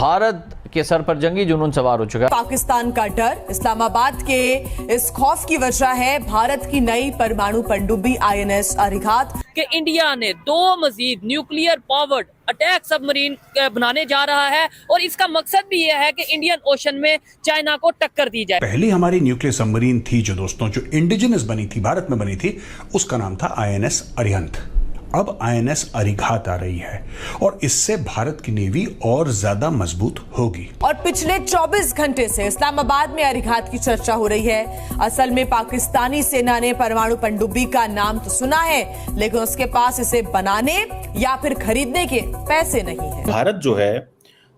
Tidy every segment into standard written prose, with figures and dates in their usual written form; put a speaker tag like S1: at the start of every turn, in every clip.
S1: भारत के सर पर जंगी जुनून सवार हो चुका है।
S2: पाकिस्तान का डर, इस्लामाबाद के इस खौफ की वजह है भारत की नई परमाणु पनडुब्बी INS अरिघात
S3: कि इंडिया ने 2 मजीद न्यूक्लियर पावर्ड अटैक सबमरीन बनाने जा रहा है और इसका मकसद भी यह है कि इंडियन ओशन में चाइना को टक्कर दी जाए।
S4: पहली हमारी न्यूक्लियर सबमरीन थी जो दोस्तों जो इंडिजिनस बनी थी, भारत में बनी थी, उसका नाम था INS अरिहंत। अब INS अरिघात आ रही है और इससे भारत की नेवी और ज्यादा मजबूत होगी।
S2: और पिछले 24 घंटे से इस्लामाबाद में अरिघात की चर्चा हो रही है। असल में पाकिस्तानी सेना ने परमाणु पनडुब्बी का नाम तो सुना है, लेकिन उसके पास इसे बनाने या फिर खरीदने के पैसे नहीं है।
S5: भारत जो है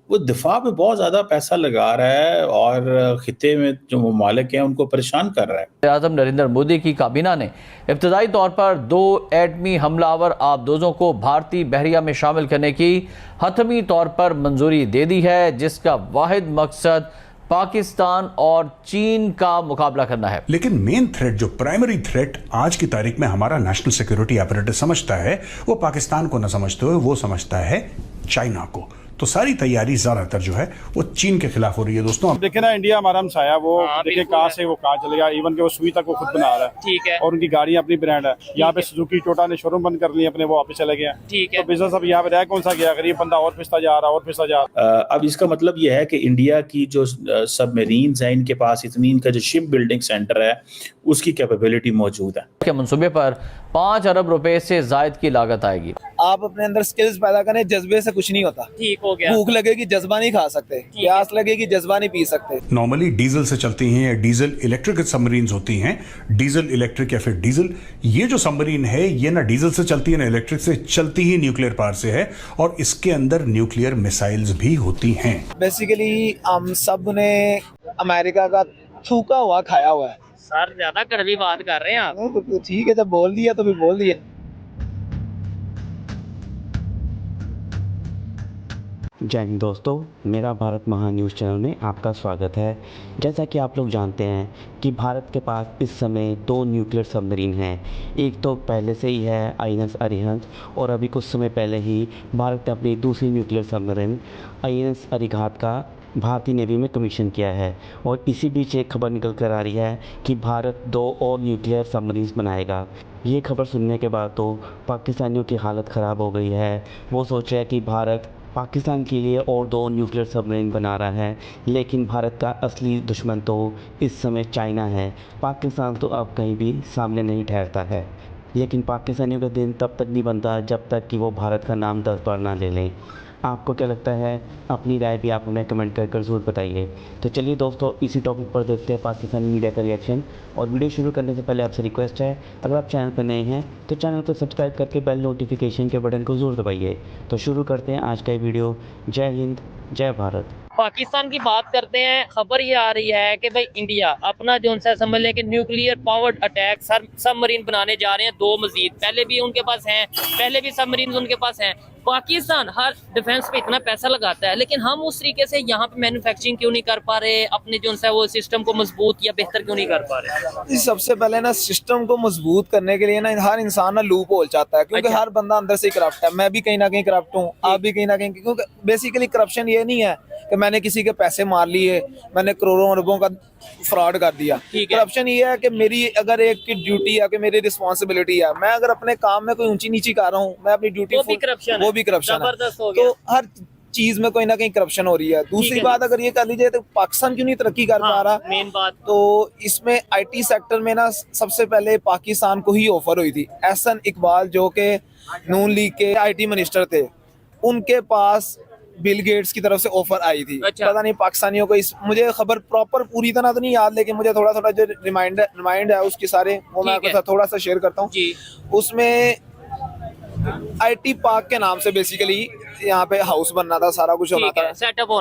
S5: वो दिफा में बहुत ज्यादा पैसा लगा रहा है और खिते में जो ममालिक हैं उनको परेशान कर रहा है।
S1: आज़म नरेंद्र मोदी की काबीना ने इब्तदाई तौर पर 2 एटमी हमलावर आबदोजों को भारतीय बहरिया में शामिल करने की हतमी तौर पर मंजूरी दे दी है, जिसका वाहिद मकसद पाकिस्तान और चीन का मुकाबला करना है।
S4: लेकिन मेन थ्रेट, जो प्राइमरी थ्रेट आज की तारीख में हमारा नेशनल सिक्योरिटी apparatus समझता है, वो पाकिस्तान को न समझते हुए वो समझता है चाइना को। तो सारी तैयारी ज्यादातर जो है वो चीन के खिलाफ हो रही है। दोस्तों
S6: अब देखे ना, इंडिया हमारा हमसाया, वो देखिए कहाँ से वो कहाँ चलेगा। इवन के वो सुई तक वो खुद बना रहा है,
S3: ठीक है,
S6: और उनकी गाड़ियाँ अपनी ब्रांड है। यहाँ पे सुजुकी टोटा ने शोरूम बंद कर लिए अपने, वो वापस चले गए।
S3: ठीक है,
S6: तो बिजनेस अब यहाँ पे रह कौन सा गया, गरीब बंदा और पिसता जा रहा, और पिसता जा रहा।
S5: अब इसका मतलब ये है कि इंडिया की जो सबमरीन्स हैं, इनके पास इतनी, इनका जो शिप बिल्डिंग सेंटर है उसकी कैपेबिलिटी मौजूद है।
S1: के मंसूबे पर 5 अरब रुपए से जायद की लागत आएगी।
S7: आप अपने अंदर स्किल्स पैदा करें, जज्बे से कुछ नहीं होता।
S3: ठीक हो गया।
S7: भूख लगेगी जज्बा नहीं खा सकते, प्यास लगेगी जज्बा नहीं पी सकते।
S4: नॉर्मली डीजल से चलती हैं या डीजल इलेक्ट्रिक सबमरीन्स होती हैं, डीजल इलेक्ट्रिक या फिर डीजल। ये जो सबमरीन है ये ना डीजल से चलती है ना इलेक्ट्रिक से चलती, ही न्यूक्लियर पावर से है, और इसके अंदर न्यूक्लियर मिसाइल्स भी होती हैं।
S7: बेसिकली हम सब ने अमेरिका का थूका हुआ खाया हुआ है।
S3: सर ज्यादा कड़वी बात कर रहे हैं आप।
S7: तो ठीक है, जब बोल दिया तो फिर बोल दिया।
S8: जय हिंद दोस्तों, मेरा भारत महान न्यूज़ चैनल में आपका स्वागत है। जैसा कि आप लोग जानते हैं कि भारत के पास इस समय 2 न्यूक्लियर सबमरीन हैं। एक तो पहले से ही है INS अरिहंत, और अभी कुछ समय पहले ही भारत ने अपनी दूसरी न्यूक्लियर सबमरीन INS अरिघात का भारतीय नेवी में कमीशन किया है। और इसी बीच एक खबर निकल कर आ रही है कि भारत 2 और न्यूक्लियर सबमरीन्स बनाएगा। ये खबर सुनने के बाद तो पाकिस्तानियों की हालत ख़राब हो गई है। वो सोच रहे हैं कि भारत पाकिस्तान के लिए और 2 न्यूक्लियर सबमरीन बना रहा है, लेकिन भारत का असली दुश्मन तो इस समय चाइना है। पाकिस्तान तो अब कहीं भी सामने नहीं ठहरता है, लेकिन पाकिस्तानियों का दिन तब तक नहीं बनता जब तक कि वो भारत का नाम 10 बार ना ले लें। आपको क्या लगता है? अपनी राय भी आप हमें कमेंट कर ज़रूर बताइए। तो चलिए दोस्तों, इसी टॉपिक पर देखते हैं पाकिस्तानी मीडिया का रिएक्शन। और वीडियो शुरू करने से पहले आपसे रिक्वेस्ट है, अगर आप चैनल पर नए हैं तो चैनल को सब्सक्राइब करके बेल नोटिफिकेशन के बटन को ज़रूर दबाइए। तो शुरू करते हैं आज का वीडियो। जय हिंद, जय भारत।
S3: पाकिस्तान की बात करते हैं। खबर ये आ रही है कि भाई इंडिया अपना जो सा समझ लें कि न्यूक्लियर पावर्ड अटैक सबमरीन बनाने जा रहे हैं 2 मजीद। पहले भी उनके पास हैं, पहले भी सबमरीन उनके पास हैं। पाकिस्तान हर डिफेंस पे इतना पैसा लगाता है, लेकिन हम उस तरीके से यहाँ पे मैन्युफैक्चरिंग क्यों नहीं कर पा रहे, अपने जो सा वो सिस्टम को मजबूत या बेहतर क्यों नहीं कर पा रहे?
S7: सबसे पहले ना सिस्टम को मजबूत करने के लिए ना हर इंसान ना लूप होल चाहता है, क्योंकि हर बंदा अंदर से करप्ट है। मैं भी कहीं ना कहीं करप्ट हूँ, आप भी कहीं ना कहीं, क्योंकि बेसिकली करप्शन ये नहीं है कि मैंने किसी के पैसे मार लिए, मैंने करोड़ों अरबों का फ्रॉड कर दिया। करप्शन ये है कि मेरी अगर एक की ड्यूटी है कि मेरी रिस्पॉन्सिबिलिटी है, मैं अगर अपने काम में कोई ऊंची नीची कर रहा हूँ, मैं अपनी ड्यूटी, वो भी करप्शन है। तो हर चीज में कोई ना कहीं करप्शन हो रही है। दूसरी बात अगर ये कर लीजिए तो पाकिस्तान क्यों नहीं तरक्की कर पा रहा?
S3: मेन बात
S7: तो इसमें IT सेक्टर में ना सबसे पहले पाकिस्तान को ही ऑफर हुई थी। एहसन इकबाल जो कि नून लीग के IT मिनिस्टर थे, उनके पास बिल गेट्स की तरफ से ऑफर आई थी। पता नहीं पाकिस्तानियों को मुझे खबर प्रॉपर पूरी तरह तो नहीं याद, लेकिन मुझे थोड़ा थोड़ा जो रिमाइंड है उसके सारे वो मैं आपके साथ थोड़ा सा शेयर करता हूँ। उसमें IT पार्क के नाम से बेसिकली यहाँ पे हाउस बनना था, सारा कुछ होना था, सेटअप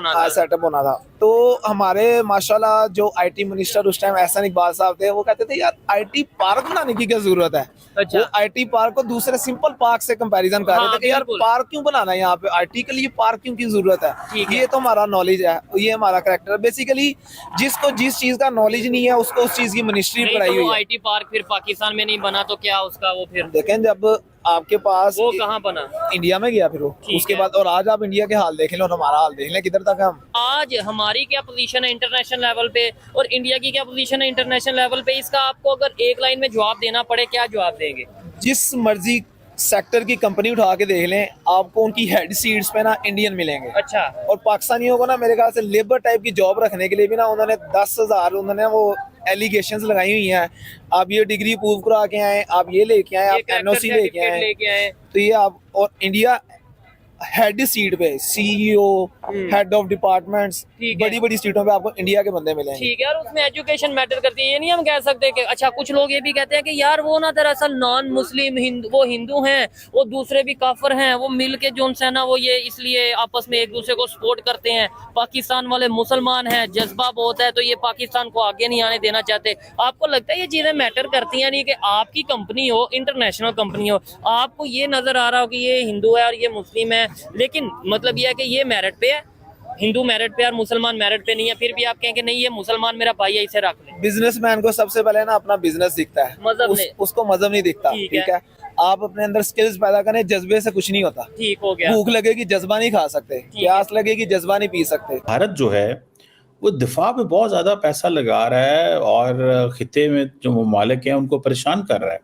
S7: होना था। तो हमारे माशाल्लाह जो IT मिनिस्टर उस टाइम एहसन इकबाल साहब थे, वो कहते थे यार IT पार्क बनाने की क्या जरूरत है। वो IT पार्क को दूसरे सिंपल पार्क से कंपैरिजन कर रहे थे कि यार पार्क क्यों बनाना है, यहाँ पे IT के लिए पार्क क्यों की जरूरत है। ये तो हमारा नॉलेज है, ये हमारा कैरेक्टर है। बेसिकली जिसको जिस चीज का नॉलेज नहीं है उसको उस चीज की मिनिस्ट्री पढ़ाई हुई है।
S3: IT पार्क फिर पाकिस्तान में नहीं बना तो क्या उसका वो फिर
S7: देखें, जब आपके पास
S3: वो कहाँ बना?
S7: इंडिया में गया फिर वो,
S3: ठीक
S7: उसके
S3: है।
S7: बाद। और आज आप इंडिया के हाल देख लें और हमारा हाल देख लें, किधर तक है हम।
S3: आज हमारी क्या पोजीशन है इंटरनेशनल लेवल पे और इंडिया की क्या पोजीशन है इंटरनेशनल लेवल पे, इसका आपको अगर एक लाइन में जवाब देना पड़े, क्या जवाब देंगे?
S7: जिस मर्जी सेक्टर की कंपनी उठा के देख लें, आपको उनकी हेड सीट्स पे ना इंडियन मिलेंगे।
S3: अच्छा।
S7: और पाकिस्तानियों को ना मेरे ख्याल से लेबर टाइप की जॉब रखने के लिए भी ना उन्होंने 10,000 उन्होंने वो एलिगेशंस लगाई हुई हैं। आप ये डिग्री प्रूव करा के आए, आप ये लेके आए, आप एनओसी लेके आए, तो ये आप। और इंडिया हेड सीट पे सीईओ, हेड ऑफ डिपार्टमेंट्स,
S3: ठीक है।
S7: बड़ी बड़ी सीटों पे आपको इंडिया के बंदे मिलेंगे।
S3: ठीक है। और उसमें एजुकेशन मैटर करती है, ये नहीं हम कह सकते कि अच्छा, कुछ लोग ये भी कहते हैं कि यार वो ना दरअसल नॉन मुस्लिम वो हिंदू हैं, वो दूसरे भी काफिर हैं, वो मिल के जो है ना वो ये इसलिए आपस में एक दूसरे को सपोर्ट करते हैं। पाकिस्तान वाले मुसलमान हैं, जज्बा बहुत है, तो ये पाकिस्तान को आगे नहीं आने देना चाहते। आपको लगता है ये चीजें मैटर करती हैं? नहीं कि आपकी कंपनी हो, इंटरनेशनल कंपनी हो, आपको ये नजर आ रहा हो कि ये हिंदू है और ये मुस्लिम है, लेकिन मतलब ये है कि ये मेरिट पे है, हिंदू मेरिट पे और मुसलमान मेरिट पे नहीं है, फिर भी आप कहेंगे नहीं ये मुसलमान मेरा भाई है, इसे रख ले।
S7: बिजनेसमैन को सबसे पहले ना अपना बिजनेस दिखता है,
S3: मजहब
S7: उसको मजहब नहीं दिखता। ठीक है, आप अपने अंदर स्किल्स पैदा करें, जज्बे से कुछ नहीं होता।
S3: ठीक हो गया।
S7: भूख लगेगी जज्बा नहीं खा सकते, प्यास लगेगी जज्बा नहीं पी सकते।
S5: भारत जो है वो दिफा पे बहुत ज़्यादा पैसा लगा रहा है और खिते में जो ममालिक हैं उनको परेशान कर रहा है।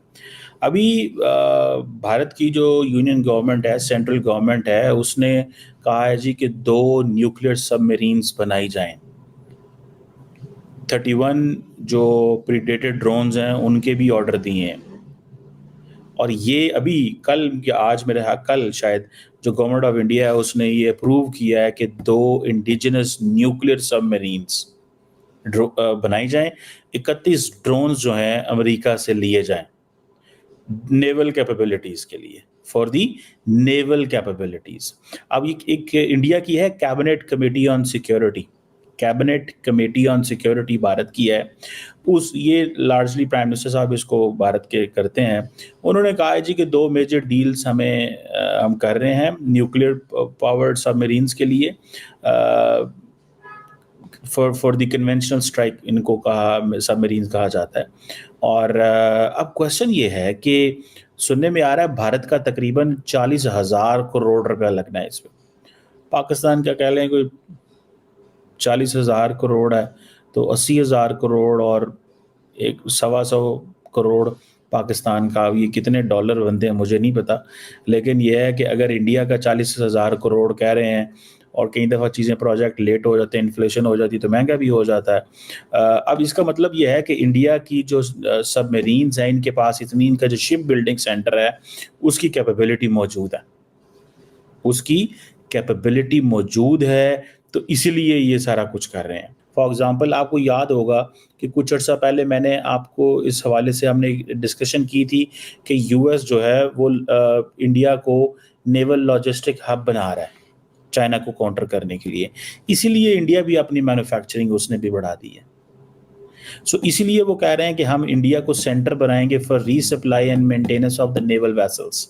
S5: अभी भारत की जो यूनियन गवर्नमेंट है, सेंट्रल गवर्नमेंट है, उसने कहा है जी कि 2 न्यूक्लियर सबमरीन्स बनाई जाएं। 31 जो प्रीडेटर ड्रोन्स हैं उनके भी ऑर्डर दिए हैं। और ये अभी कल या आज मेरे हाँ कल शायद जो गवर्नमेंट ऑफ इंडिया है उसने ये अप्रूव किया है कि 2 इंडिजिनस न्यूक्लियर सबमरीन्स बनाई जाएं। 31 ड्रोन्स जो हैं अमेरिका से लिए जाएं नेवल कैपेबिलिटीज के लिए, फॉर दी नेवल कैपेबिलिटीज। अब ये एक इंडिया की है cabinet committee on security, cabinet committee on security Bharat की है। ये लार्जली प्राइम मिनिस्टर साहब इसको भारत के करते हैं। उन्होंने कहा है जी कि 2 मेजर डील्स हम कर रहे हैं न्यूक्लियर पावर्ड सबमरीन्स के लिए, फॉर द कन्वेंशनल स्ट्राइक इनको कहा सबमरीन्स कहा जाता है। और अब क्वेश्चन ये है कि सुनने में आ रहा है भारत का तकरीबन 40,000 करोड़ रुपया लगना है इसमें। पाकिस्तान का कह लें कोई 40,000 करोड़ है तो 80,000 करोड़ और 125 करोड़ पाकिस्तान का। ये कितने डॉलर बनते हैं मुझे नहीं पता, लेकिन यह है कि अगर इंडिया का 40,000 करोड़ कह रहे हैं और कई दफ़ा चीज़ें प्रोजेक्ट लेट हो जाते हैं, इन्फ्लेशन हो जाती है तो महंगा भी हो जाता है। अब इसका मतलब ये है कि इंडिया की जो सबमरीन्स हैं इनके पास इनका जो शिप बिल्डिंग सेंटर है उसकी कैपेबिलिटी मौजूद है, उसकी कैपेबिलिटी मौजूद है, तो इसीलिए ये सारा कुछ कर रहे हैं। फॉर एग्ज़ाम्पल आपको याद होगा कि कुछ अर्सा पहले मैंने आपको इस हवाले से हमने डिस्कशन की थी कि यूएस जो है वो इंडिया को नेवल लॉजिस्टिक हब बना रहा है चाइना को काउंटर करने के लिए, इसीलिए इंडिया भी अपनी मैन्युफैक्चरिंग उसने भी बढ़ा दी है। सो इसीलिए वो कह रहे हैं कि हम इंडिया को सेंटर बनाएंगे for resupply and maintenance of the naval vessels.